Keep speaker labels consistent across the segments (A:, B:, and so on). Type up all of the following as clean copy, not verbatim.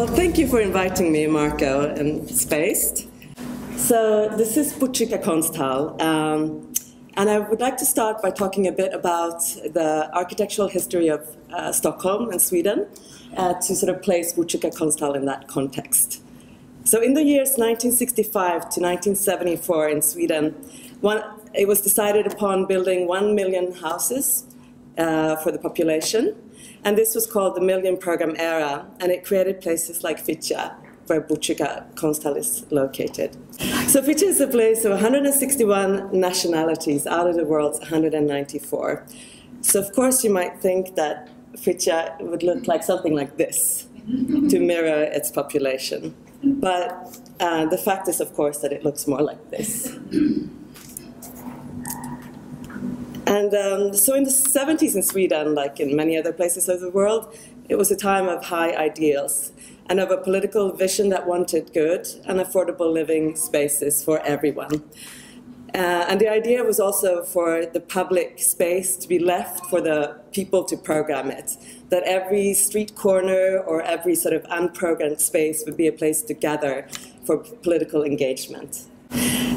A: Well, thank you for inviting me, Marco and Spaced. So this is Botkyrka Konsthall, and I would like to start by talking a bit about the architectural history of Stockholm and Sweden to sort of place Botkyrka Konsthall in that context. So in the years 1965 to 1974 in Sweden, it was decided upon building 1 million houses for the population, and this was called the Million Program Era, and it created places like Fittja, where Botkyrka Konsthall is located. So Fittja is a place of 161 nationalities out of the world's 194. So of course you might think that Fittja would look like something like this to mirror its population. But the fact is, of course, that it looks more like this. And so in the 70s in Sweden, like in many other places of the world, it was a time of high ideals and of a political vision that wanted good and affordable living spaces for everyone. And the idea was also for the public space to be left for the people to program it, that every street corner or every sort of unprogrammed space would be a place to gather for political engagement.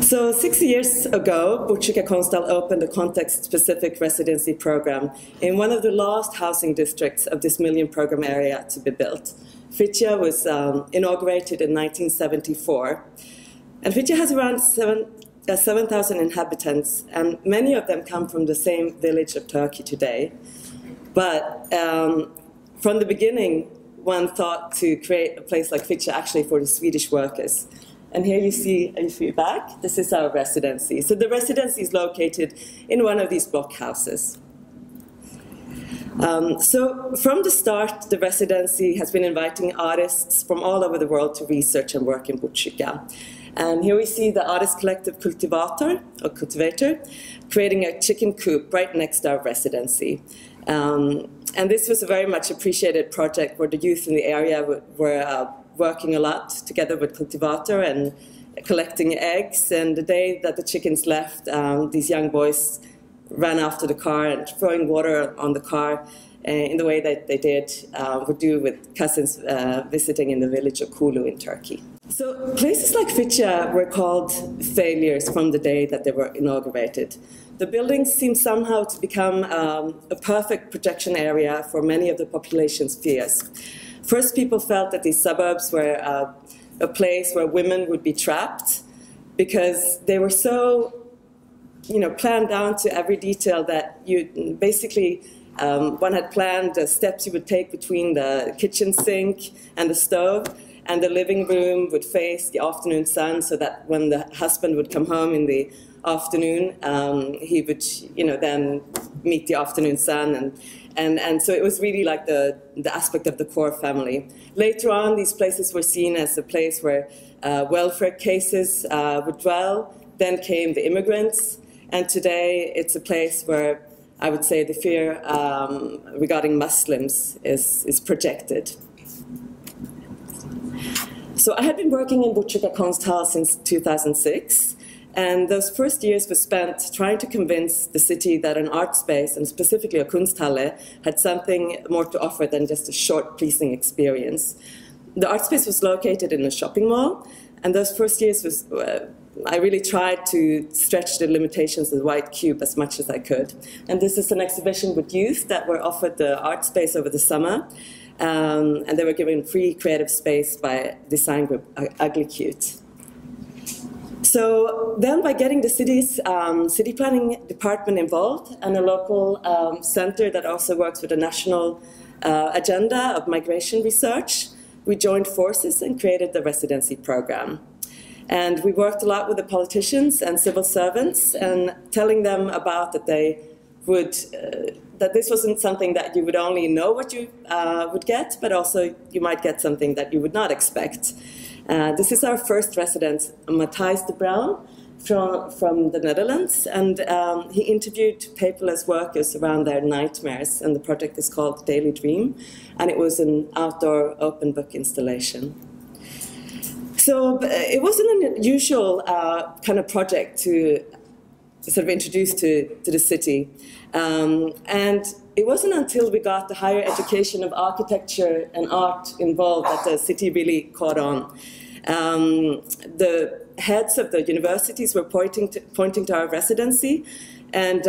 A: So 6 years ago, Botkyrka Konsthall opened a context-specific residency program in one of the last housing districts of this Million Program area to be built. Fittja was inaugurated in 1974. And Fittja has around 7,000 inhabitants, and many of them come from the same village of Turkey today. But from the beginning, one thought to create a place like Fittja actually for the Swedish workers. And here you see, if you're back, this is our residency. So the residency is located in one of these block houses. So from the start, the residency has been inviting artists from all over the world to research and work in Botkyrka. And here we see the artist collective Cultivator, creating a chicken coop right next to our residency. And this was a very much appreciated project where the youth in the area were working a lot together with Cultivator and collecting eggs. And the day that the chickens left, these young boys ran after the car and throwing water on the car in the way that they would do with cousins visiting in the village of Kulu in Turkey. So places like Fittja were called failures from the day that they were inaugurated. The buildings seemed somehow to become a perfect protection area for many of the population's fears. First, people felt that these suburbs were a place where women would be trapped because they were so, planned down to every detail that you basically one had planned the steps you would take between the kitchen sink and the stove, and the living room would face the afternoon sun, so that when the husband would come home in the afternoon, he would, then meet the afternoon sun, and so it was really like the aspect of the core family. Later on, these places were seen as a place where welfare cases would dwell. Then came the immigrants, and today it's a place where I would say the fear regarding Muslims is projected. So I had been working in Botkyrka Konsthall since 2006, and those first years were spent trying to convince the city that an art space, and specifically a Kunsthalle, had something more to offer than just a short, pleasing experience. The art space was located in a shopping mall, and those first years I really tried to stretch the limitations of the white cube as much as I could. And this is an exhibition with youth that were offered the art space over the summer. And they were given free creative space by design group Ugly Cute. So then by getting the city's city planning department involved and a local center that also works with a national agenda of migration research, we joined forces and created the residency program. And we worked a lot with the politicians and civil servants and telling them about that they would that this wasn't something that you would only know what you would get, but also you might get something that you would not expect. This is our first resident, Matthijs de Bruin, from the Netherlands, and he interviewed paperless workers around their nightmares, and the project is called Daily Dream, and it was an outdoor open book installation. So it wasn't an unusual kind of project to sort of introduce to the city. And it wasn't until we got the higher education of architecture and art involved that the city really caught on. The heads of the universities were pointing to our residency, and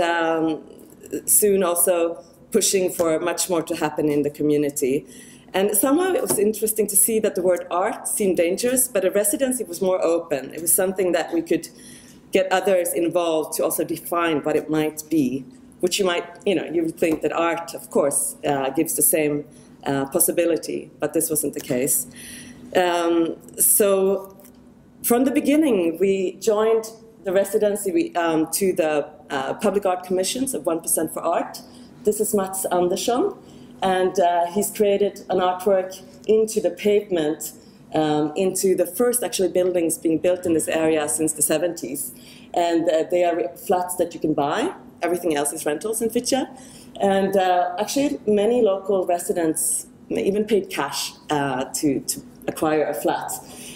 A: soon also pushing for much more to happen in the community. And somehow it was interesting to see that the word art seemed dangerous, but a residency was more open. It was something that we could get others involved to also define what it might be, which you would think that art, of course, gives the same possibility, but this wasn't the case. So from the beginning, we joined the residency to the public art commissions of 1% for Art. This is Mats Andersson, and he's created an artwork into the pavement, into the first actually buildings being built in this area since the 70s. And they are flats that you can buy. Everything else is rentals in Fittja. And actually many local residents even paid cash to acquire a flat.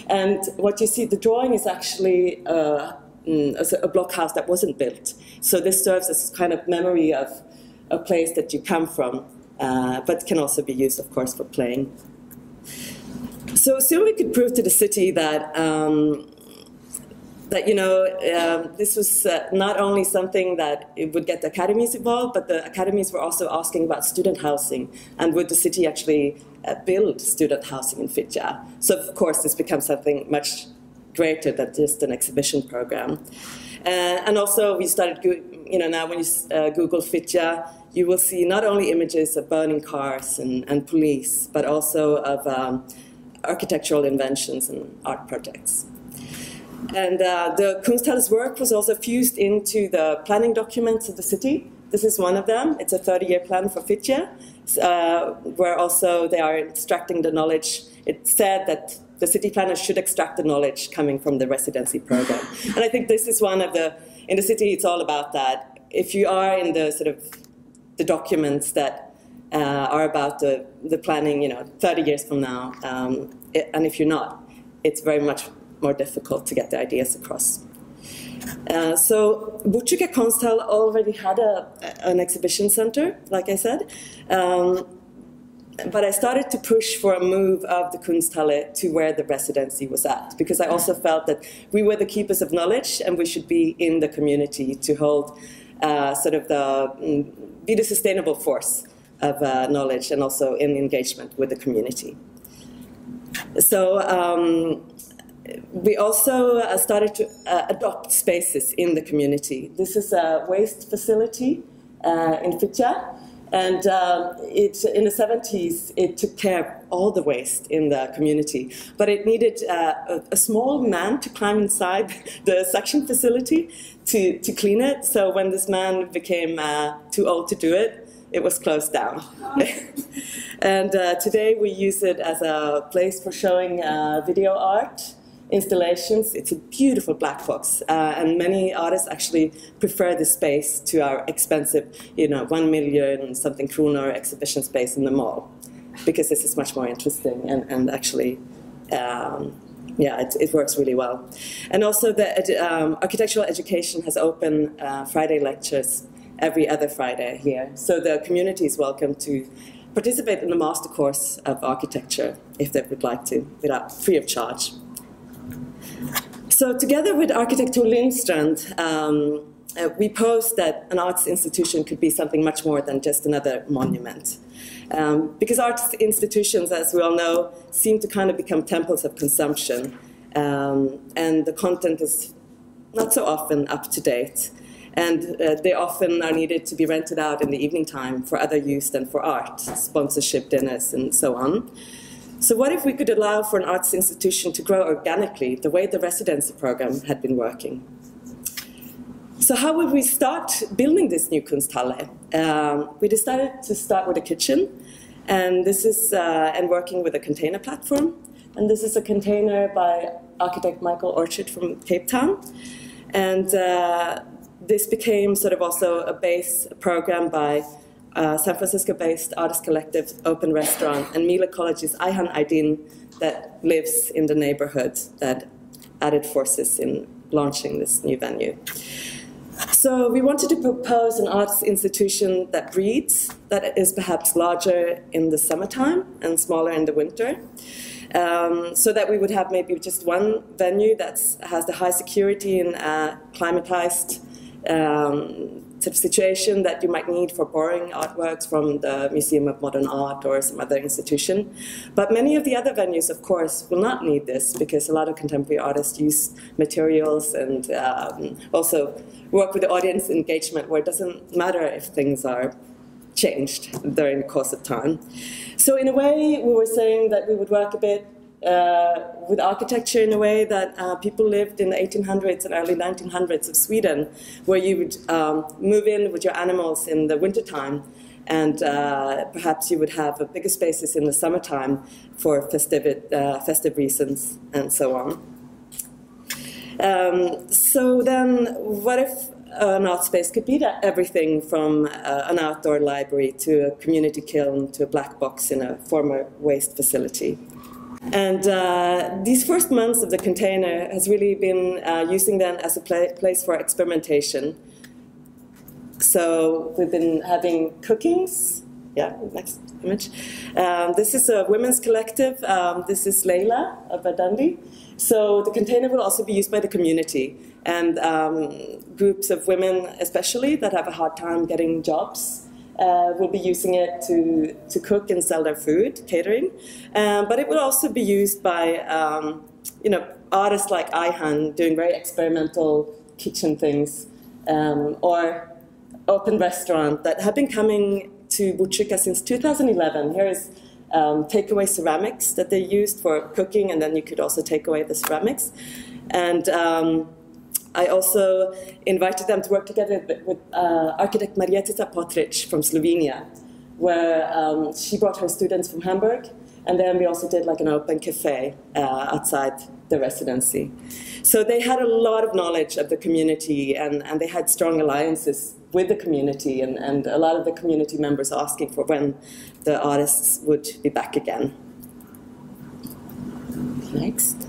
A: And what you see, the drawing is actually a blockhouse that wasn't built. So this serves as kind of memory of a place that you come from, but can also be used, of course, for playing. So soon we could prove to the city that this was not only something that it would get the academies involved, but the academies were also asking about student housing, and would the city actually build student housing in Fittja? So of course this becomes something much greater than just an exhibition program. And also we started, now when you Google Fittja, you will see not only images of burning cars and police, but also of architectural inventions and art projects. And the Kunsthalle's work was also fused into the planning documents of the city. This is one of them. It's a 30-year plan for Fittja, where also they are extracting the knowledge. It said that the city planners should extract the knowledge coming from the residency program. And I think this is one of in the city, it's all about that. If you are in the sort of the documents that are about the planning, 30 years from now, and if you're not, it's very much more difficult to get the ideas across. So Botkyrka Konsthall already had an exhibition center, like I said, but I started to push for a move of the Kunsthalle to where the residency was at, because I also felt that we were the keepers of knowledge and we should be in the community to hold be the sustainable force of knowledge and also in engagement with the community. So we also started to adopt spaces in the community. This is a waste facility in Fittja, and in the 70s it took care of all the waste in the community, but it needed a small man to climb inside the suction facility to clean it. So when this man became too old to do it, it was closed down. And today we use it as a place for showing video art installations. It's a beautiful black box, and many artists actually prefer this space to our expensive, 1 million something kroner exhibition space in the mall, because this is much more interesting and actually, it works really well. And also the architectural education has open Friday lectures every other Friday here, so the community is welcome to participate in the master course of architecture if they would like to, free of charge. So together with Arkitektur Lindstrand, we posed that an arts institution could be something much more than just another monument. Because arts institutions, as we all know, seem to kind of become temples of consumption, and the content is not so often up to date. And they often are needed to be rented out in the evening time for other use than for art, sponsorship dinners and so on. So what if we could allow for an arts institution to grow organically, the way the residency program had been working? So how would we start building this new Kunsthalle? We decided to start with a kitchen, and this is and working with a container platform. And this is a container by architect Michael Orchard from Cape Town. And this became sort of also a base program by San Francisco-based artist collective Open Restaurant and Mila College's Ayhan Aydin, that lives in the neighborhood, that added forces in launching this new venue. So we wanted to propose an arts institution that breathes, that is perhaps larger in the summertime and smaller in the winter, so that we would have maybe just one venue that has the high security and climatized sort of situation that you might need for borrowing artworks from the Museum of Modern Art or some other institution. But many of the other venues, of course, will not need this because a lot of contemporary artists use materials and also work with the audience engagement where it doesn't matter if things are changed during the course of time. So in a way, we were saying that we would work a bit with architecture in a way that people lived in the 1800s and early 1900s of Sweden, where you would move in with your animals in the wintertime, and perhaps you would have bigger spaces in the summertime for festive reasons and so on. So then, what if an art space could be everything from an outdoor library to a community kiln to a black box in a former waste facility? And these first months of the container has really been using them as a place for experimentation. So we've been having cookings. Yeah, next image. This is a women's collective. This is Leila of Dundee. So the container will also be used by the community and groups of women especially that have a hard time getting jobs. Will be using it to cook and sell their food, catering. But it will also be used by artists like Ayhan doing very experimental kitchen things, or open restaurant that have been coming to Botkyrka since 2011. Here is takeaway ceramics that they used for cooking, and then you could also take away the ceramics. And I also invited them to work together with architect Marjetica Potric from Slovenia, where she brought her students from Hamburg, and then we also did like an open cafe outside the residency. So they had a lot of knowledge of the community, and they had strong alliances with the community, and a lot of the community members asking for when the artists would be back again. Next.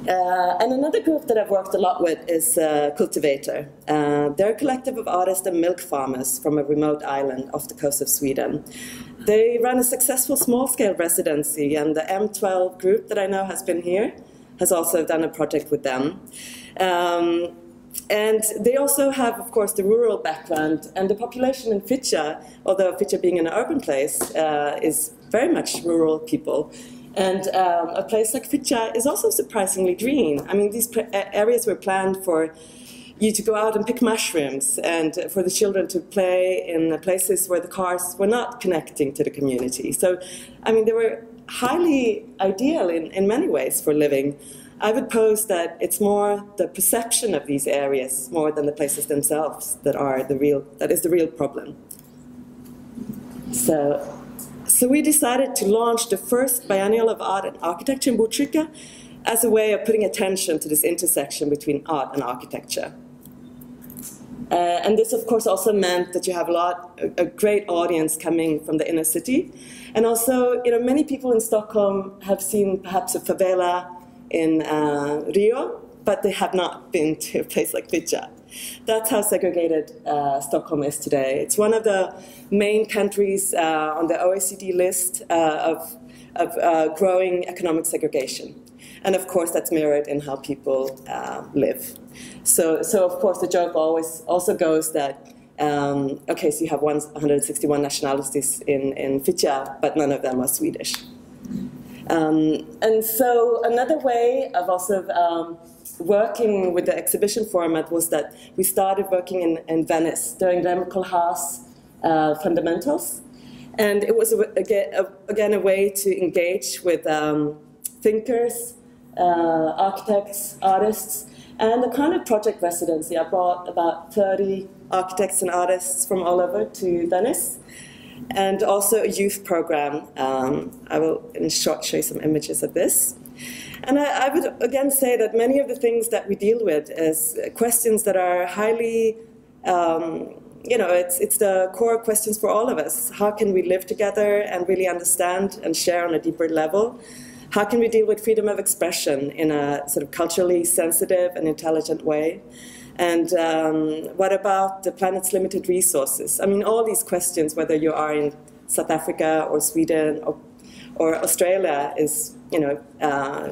A: And another group that I've worked a lot with is Cultivator. They're a collective of artists and milk farmers from a remote island off the coast of Sweden. They run a successful small-scale residency, and the M12 group that I know has been here has also done a project with them. And they also have, of course, the rural background, and the population in Fittja, although Fittja being an urban place, is very much rural people. And a place like Fittja is also surprisingly green. I mean, these areas were planned for you to go out and pick mushrooms and for the children to play in places where the cars were not connecting to the community. So, I mean, they were highly ideal in many ways for living. I would pose that it's more the perception of these areas more than the places themselves that is the real problem. So we decided to launch the first biennial of art and architecture in Botkyrka as a way of putting attention to this intersection between art and architecture. And this, of course, also meant that you have a great audience coming from the inner city. And also, many people in Stockholm have seen perhaps a favela in Rio, but they have not been to a place like Fittja. That's how segregated Stockholm is today. It's one of the main countries on the OECD list of growing economic segregation. And of course, that's mirrored in how people live. So of course, the joke always also goes that, okay, so you have 161 nationalities in Fittja, but none of them are Swedish. And so another way of also working with the exhibition format was that we started working in Venice during Rem Koolhaas Fundamentals. And it was, again, a way to engage with thinkers, architects, artists, and a kind of project residency. I brought about 30 architects and artists from all over to Venice, and also a youth program. I will, in short, show you some images of this. And I would again say that many of the things that we deal with is questions that are highly, it's the core questions for all of us. How can we live together and really understand and share on a deeper level? How can we deal with freedom of expression in a sort of culturally sensitive and intelligent way? And what about the planet's limited resources? I mean, all these questions, whether you are in South Africa or Sweden or Australia, is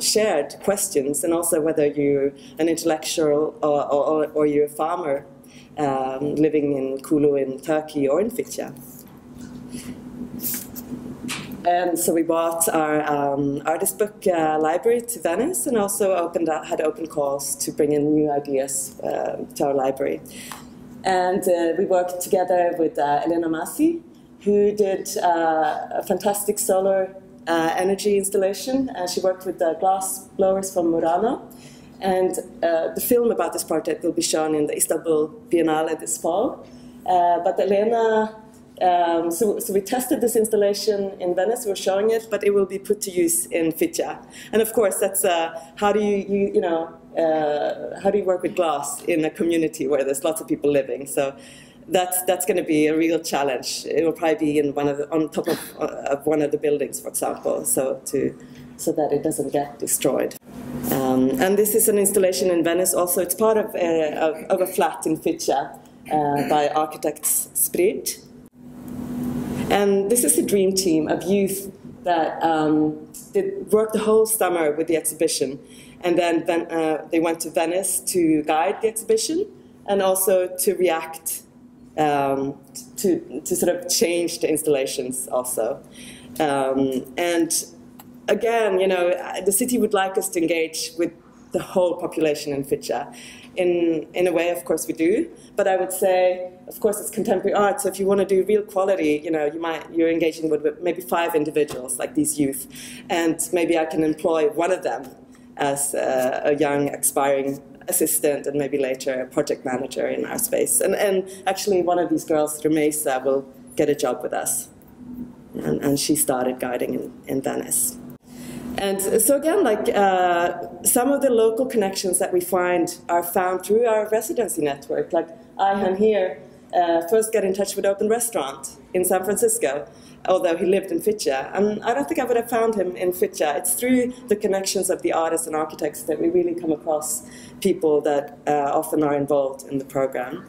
A: shared questions, and also whether you're an intellectual or you're a farmer living in Kulu in Turkey or in Fitja. And so we brought our artist book library to Venice, and also had open calls to bring in new ideas to our library. And we worked together with Elena Masi, who did a fantastic solar energy installation. She worked with the glass blowers from Murano. And the film about this project will be shown in the Istanbul Biennale this fall. But Elena, so we tested this installation in Venice, we're showing it, but it will be put to use in Fitja. And of course, that's how do how do you work with glass in a community where there's lots of people living? So that's going to be a real challenge. It will probably be in on top of one of the buildings, for example, so that it doesn't get destroyed. And this is an installation in Venice. Also, it's part of a flat in Fitja by architects Sprit. And this is a dream team of youth that worked the whole summer with the exhibition. And then they went to Venice to guide the exhibition and also to react, to sort of change the installations also. And again, the city would like us to engage with the whole population in Fitja. In a way, of course, we do. But I would say, of course, it's contemporary art. So if you want to do real quality, you're engaging with maybe 5 individuals, like these youth, and maybe I can employ one of them as a young, aspiring assistant, and maybe later a project manager in our space. And actually, one of these girls, Remesa, will get a job with us, and she started guiding in Venice. And so again, some of the local connections that we find are found through our residency network. Like Ayhan here first got in touch with Open Restaurant in San Francisco, although he lived in Fitja. And I don't think I would have found him in Fitja. It's through the connections of the artists and architects that we really come across people that often are involved in the program.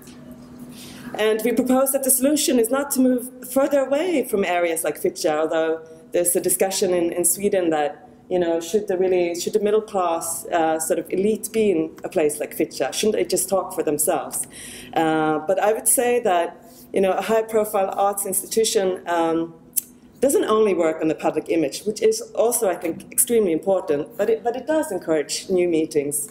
A: And we propose that the solution is not to move further away from areas like Fitja, although there's a discussion in Sweden that should the middle class sort of elite be in a place like Fitja? Shouldn't they just talk for themselves? But I would say that a high-profile arts institution doesn't only work on the public image, which is also, I think, extremely important. But it does encourage new meetings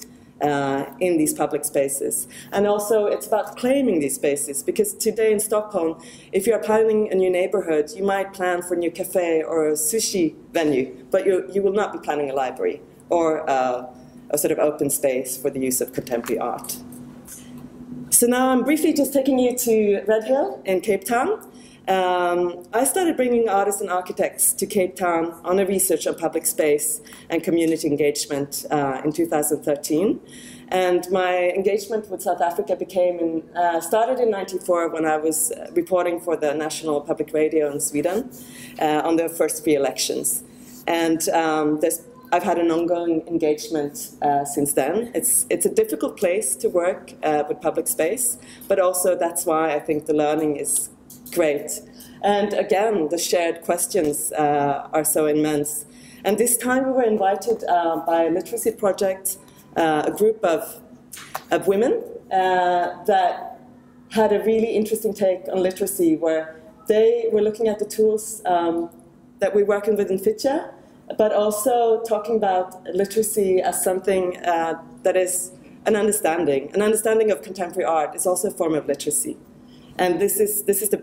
A: in these public spaces. And also, it's about claiming these spaces, because today in Stockholm, if you're planning a new neighborhood, you might plan for a new cafe or a sushi venue, but you will not be planning a library or a sort of open space for the use of contemporary art. So now I'm briefly just taking you to Red Hill in Cape Town. I started bringing artists and architects to Cape Town on a research on public space and community engagement in 2013. And my engagement with South Africa started in '94 when I was reporting for the National Public Radio in Sweden on their first 3 elections. And I've had an ongoing engagement since then. It's a difficult place to work with public space, but also that's why I think the learning is great. And again, the shared questions are so immense. And this time we were invited by a literacy project, a group of women that had a really interesting take on literacy, where they were looking at the tools that we're working with in Fitja, but also talking about literacy as something that is an understanding of contemporary art is also a form of literacy. And this is the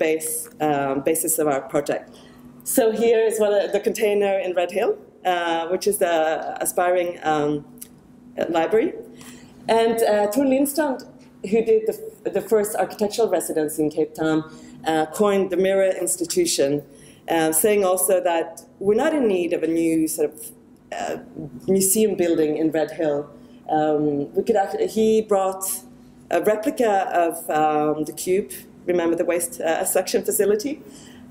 A: basis of our project. So here is the container in Red Hill, which is the aspiring library. And Tor Lindstrand, who did the first architectural residency in Cape Town, coined the Mirror Institution, saying also that we're not in need of a new sort of museum building in Red Hill. He brought a replica of the Cube, remember the waste suction facility,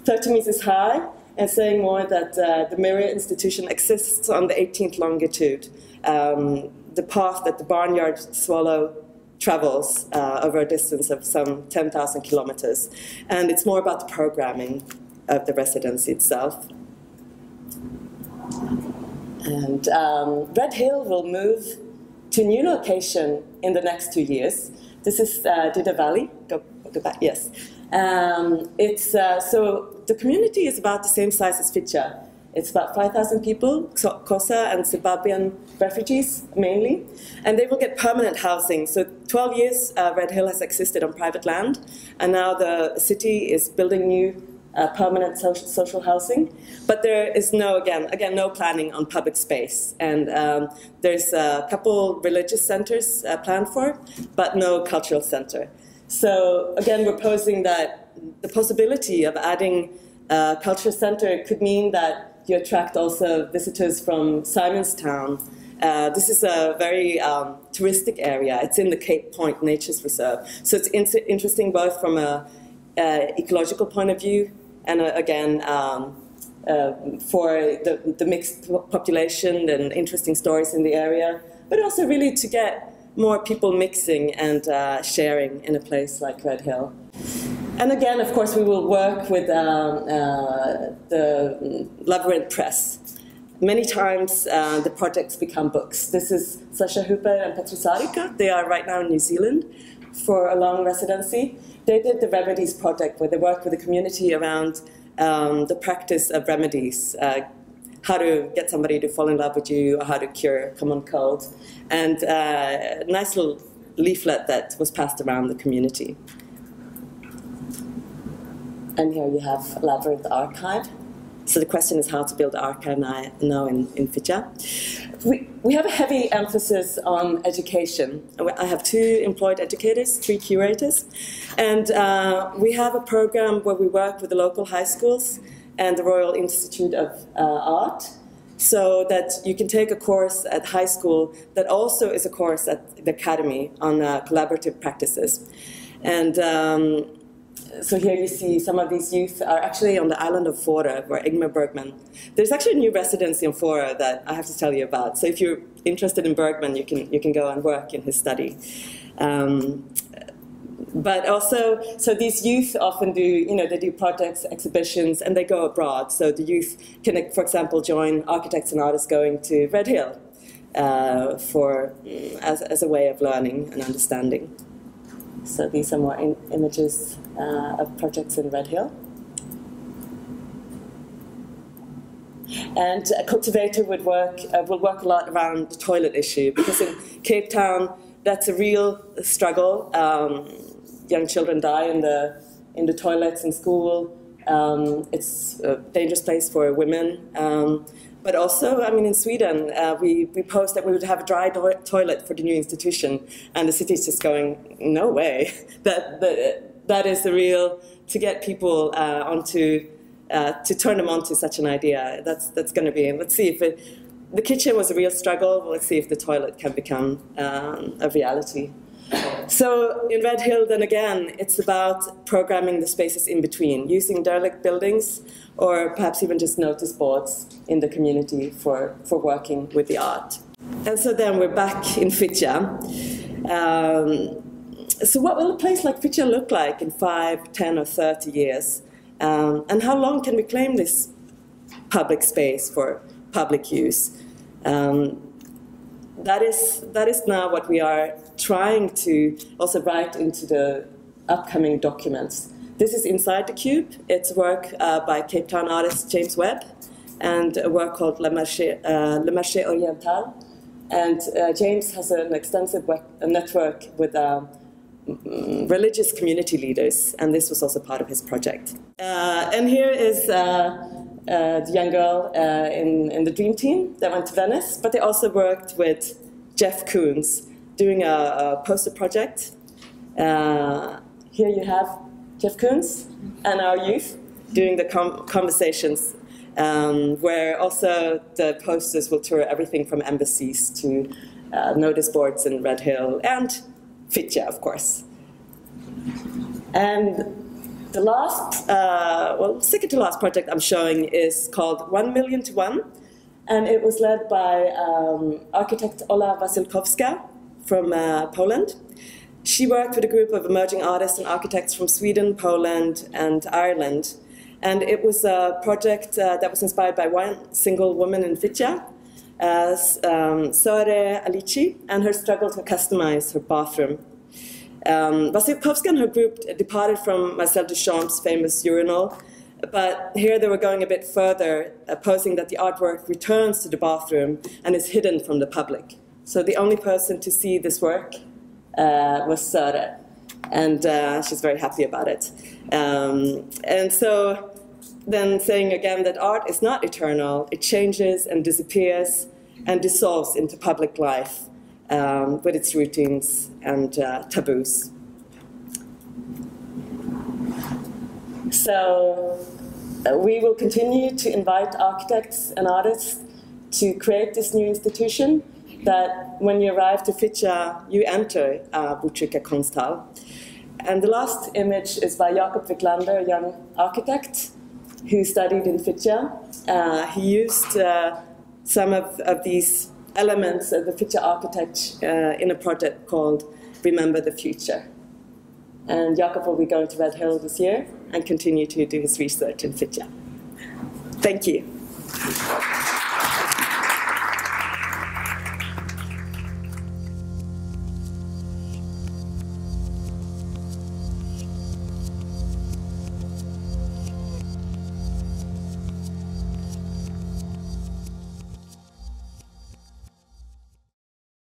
A: 30 meters high, and saying more that the Mirror Institution exists on the 18th longitude, the path that the barnyard swallow travels over a distance of some 10,000 kilometers. And it's more about the programming of the residency itself. And Red Hill will move to a new location in the next 2 years. This is Dida Valley. Go back, yes. So the community is about the same size as Fitja. It's about 5,000 people, Xhosa and Zimbabwean refugees mainly, and they will get permanent housing. So 12 years Red Hill has existed on private land, and now the city is building new permanent social housing. But there is no planning on public space, and there's a couple religious centers planned for, but no cultural center. So again, we're posing that the possibility of adding a cultural center could mean that you attract also visitors from Simonstown. This is a very touristic area. It's in the Cape Point Nature's Reserve. So it's interesting both from an ecological point of view and again for the mixed population and interesting stories in the area, but also really to get more people mixing and sharing in a place like Red Hill. And again, of course, we will work with the Labyrinth Press. Many times the projects become books. This is Sasha Hooper and Petrus Sarika. They are right now in New Zealand for a long residency. They did the Remedies project where they work with the community around the practice of remedies, how to get somebody to fall in love with you or how to cure common cold. And a nice little leaflet that was passed around the community. And here you have Labyrinth Archive. So the question is how to build an archive now in Fitja. We have a heavy emphasis on education. I have 2 employed educators, 3 curators. And we have a program where we work with the local high schools and the Royal Institute of Art, so that you can take a course at high school that also is a course at the academy on collaborative practices. And so here you see some of these youth are actually on the island of Fårö, where Ingmar Bergman. There's actually a new residency in Fårö that I have to tell you about. So if you're interested in Bergman, you can go and work in his study. But also, so these youth often do, they do projects, exhibitions, and they go abroad. So the youth can, for example, join architects and artists going to Red Hill as a way of learning and understanding. So these are more images of projects in Red Hill. And a cultivator will work a lot around the toilet issue, because in Cape Town, that's a real struggle. Young children die in the toilets in school. It's a dangerous place for women. But also, in Sweden, we proposed that we would have a dry toilet for the new institution, and the city's just going, no way. That is the real, to get people to turn them on to such an idea. That's going to be, let's see if the kitchen was a real struggle. Let's see if the toilet can become a reality. So in Red Hill, then again, it's about programming the spaces in between, using derelict buildings or perhaps even just notice boards in the community for working with the art. And so then we're back in Fitja. So what will a place like Fitja look like in 5, 10 or 30 years? And how long can we claim this public space for public use? That is now what we are trying to also write into the upcoming documents. This is Inside the Cube. It's work by Cape Town artist James Webb, and a work called Le Marché Oriental. And James has an extensive network with religious community leaders, and this was also part of his project. And here is the young girl in the Dream Team that went to Venice, but they also worked with Jeff Koons doing a poster project. Here you have Jeff Koons and our youth doing the conversations, where also the posters will tour everything from embassies to notice boards in Red Hill and Fitja, of course. And the last, second to last project I'm showing is called 1 Million to 1, and it was led by architect Ola Wasilkowska from Poland. She worked with a group of emerging artists and architects from Sweden, Poland, and Ireland. And it was a project that was inspired by one single woman in Fitja, Sore Alici, and her struggle to customize her bathroom. Vasilkovska and her group departed from Marcel Duchamp's famous urinal, but here they were going a bit further, posing that the artwork returns to the bathroom and is hidden from the public. So the only person to see this work was Sore, and she's very happy about it. And so then saying again that art is not eternal, it changes and disappears and dissolves into public life with its routines and taboos. So we will continue to invite architects and artists to create this new institution that when you arrive to Fitja, you enter Botkyrka Konsthall. And the last image is by Jakob Wiklander, a young architect who studied in Fitja. He used some of these elements of the Fitja architecture in a project called Remember the Future. And Jakob will be going to Red Hill this year and continue to do his research in Fitja. Thank you.